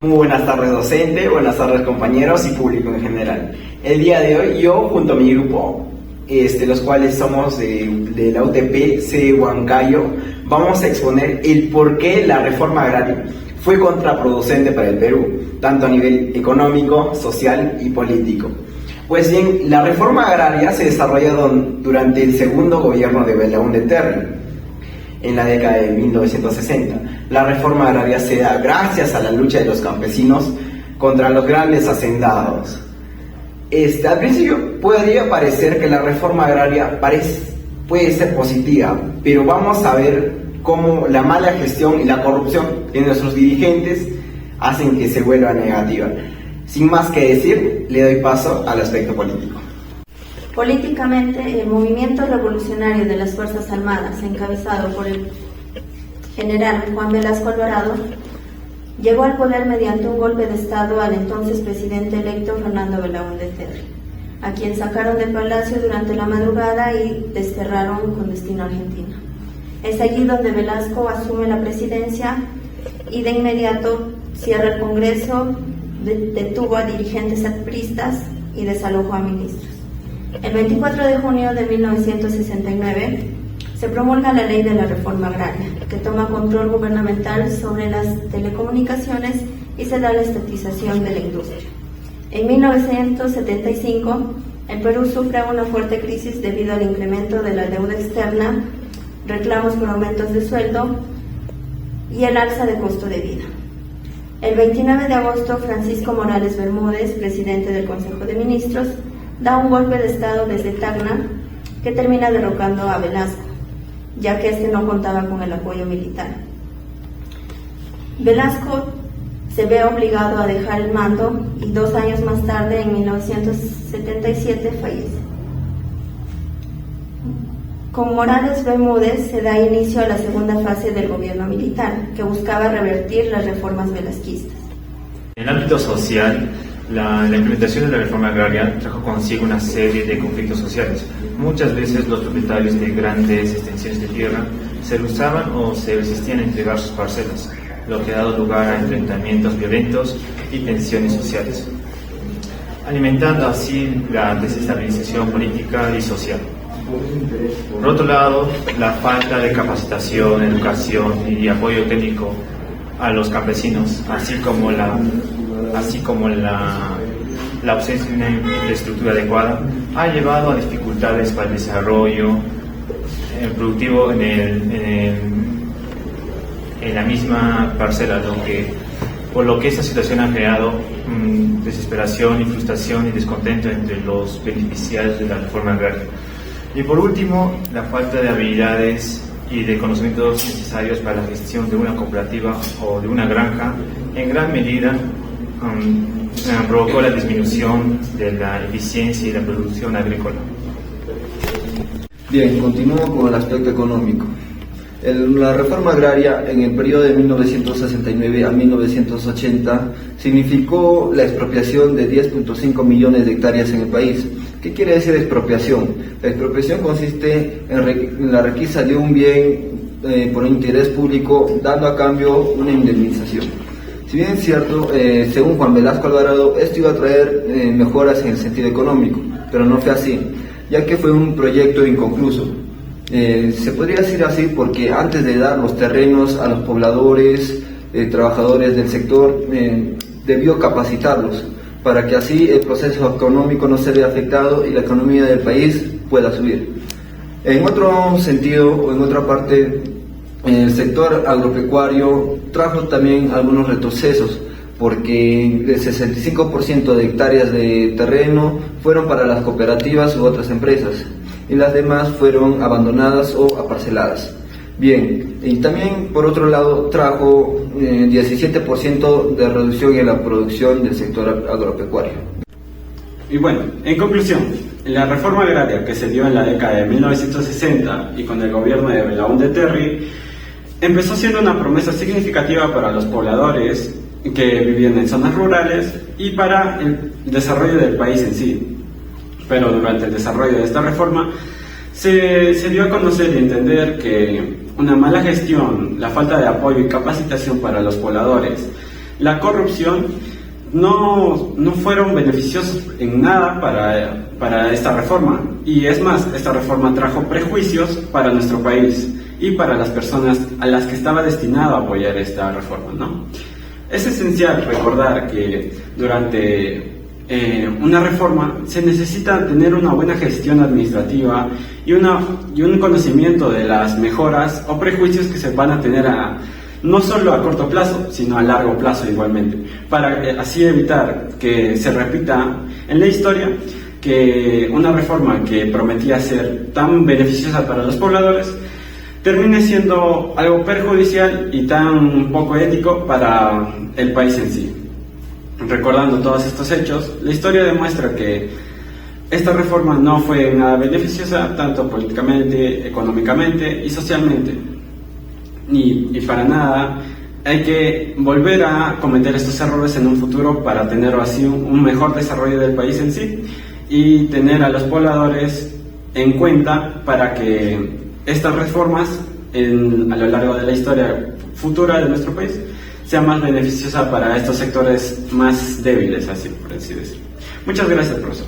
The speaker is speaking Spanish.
Muy buenas tardes docente, buenas tardes compañeros y público en general. El día de hoy yo junto a mi grupo, los cuales somos de la UTP C Huancayo, vamos a exponer el por qué la reforma agraria fue contraproducente para el Perú, tanto a nivel económico, social y político. Pues bien, la reforma agraria se desarrolló durante el segundo gobierno de Belaúnde Terry, en la década de 1960. La reforma agraria se da gracias a la lucha de los campesinos contra los grandes hacendados. Al principio podría parecer que la reforma agraria puede ser positiva, pero vamos a ver cómo la mala gestión y la corrupción de nuestros dirigentes hacen que se vuelva negativa. Sin más que decir, le doy paso al aspecto político. Políticamente, el movimiento revolucionario de las Fuerzas Armadas, encabezado por el general Juan Velasco Alvarado, llegó al poder mediante un golpe de Estado al entonces presidente electo Fernando Belaúnde Terry, a quien sacaron del palacio durante la madrugada y desterraron con destino a Argentina. Es allí donde Velasco asume la presidencia y de inmediato cierra el Congreso, detuvo a dirigentes apristas y desalojó a ministros. El 24 de junio de 1969 se promulga la Ley de la Reforma Agraria, que toma control gubernamental sobre las telecomunicaciones y se da la estatización de la industria. En 1975, el Perú sufre una fuerte crisis debido al incremento de la deuda externa, reclamos por aumentos de sueldo y el alza de costo de vida. El 29 de agosto, Francisco Morales Bermúdez, presidente del Consejo de Ministros, da un golpe de Estado desde Tacna que termina derrocando a Velasco, ya que este no contaba con el apoyo militar. Velasco se ve obligado a dejar el mando y 2 años más tarde, en 1977, fallece. Con Morales Bermúdez se da inicio a la segunda fase del gobierno militar, que buscaba revertir las reformas velasquistas. En el ámbito social, la implementación de la reforma agraria trajo consigo una serie de conflictos sociales. Muchas veces los propietarios de grandes extensiones de tierra se rehusaban o se resistían a entregar sus parcelas, lo que ha dado lugar a enfrentamientos violentos y tensiones sociales, alimentando así la desestabilización política y social. Por otro lado, la falta de capacitación, educación y apoyo técnico a los campesinos, así como la ausencia de una infraestructura adecuada, ha llevado a dificultades para el desarrollo productivo en la misma parcela, por lo que esta situación ha creado desesperación y frustración y descontento entre los beneficiarios de la reforma agraria. Y por último, la falta de habilidades y de conocimientos necesarios para la gestión de una cooperativa o de una granja, en gran medida provocó la disminución de la eficiencia y la producción agrícola. Bien, continúo con el aspecto económico. La reforma agraria en el periodo de 1969 a 1980 significó la expropiación de 10.5 millones de hectáreas en el país. ¿Qué quiere decir expropiación? La expropiación consiste en la requisa de un bien por interés público, dando a cambio una indemnización. Si bien es cierto, según Juan Velasco Alvarado, esto iba a traer mejoras en el sentido económico, pero no fue así, ya que fue un proyecto inconcluso. Se podría decir así porque antes de dar los terrenos a los pobladores, trabajadores del sector, debió capacitarlos para que así el proceso económico no se vea afectado y la economía del país pueda subir. En otro sentido o en otra parte, el sector agropecuario trajo también algunos retrocesos, porque el 65% de hectáreas de terreno fueron para las cooperativas u otras empresas y las demás fueron abandonadas o aparceladas. Bien, y también por otro lado trajo 17% de reducción en la producción del sector agropecuario. Y bueno, en conclusión, la reforma agraria que se dio en la década de 1960 y con el gobierno de Belaúnde Terry empezó siendo una promesa significativa para los pobladores que vivían en zonas rurales y para el desarrollo del país en sí. Pero durante el desarrollo de esta reforma se dio a conocer y entender que una mala gestión, la falta de apoyo y capacitación para los pobladores, la corrupción no fueron beneficiosos en nada para esta reforma. Y es más, esta reforma trajo prejuicios para nuestro país y para las personas a las que estaba destinado a apoyar esta reforma, ¿no? Es esencial recordar que durante una reforma se necesita tener una buena gestión administrativa y un conocimiento de las mejoras o prejuicios que se van a tener no solo a corto plazo, sino a largo plazo igualmente, para así evitar que se repita en la historia que una reforma que prometía ser tan beneficiosa para los pobladores termine siendo algo perjudicial y tan poco ético para el país en sí. Recordando todos estos hechos, la historia demuestra que esta reforma no fue nada beneficiosa, tanto políticamente, económicamente y socialmente. Y para nada hay que volver a cometer estos errores en un futuro para tener así un mejor desarrollo del país en sí y tener a los pobladores en cuenta para que estas reformas a lo largo de la historia futura de nuestro país sea más beneficiosa para estos sectores más débiles, así por así decirlo. Muchas gracias, profesor.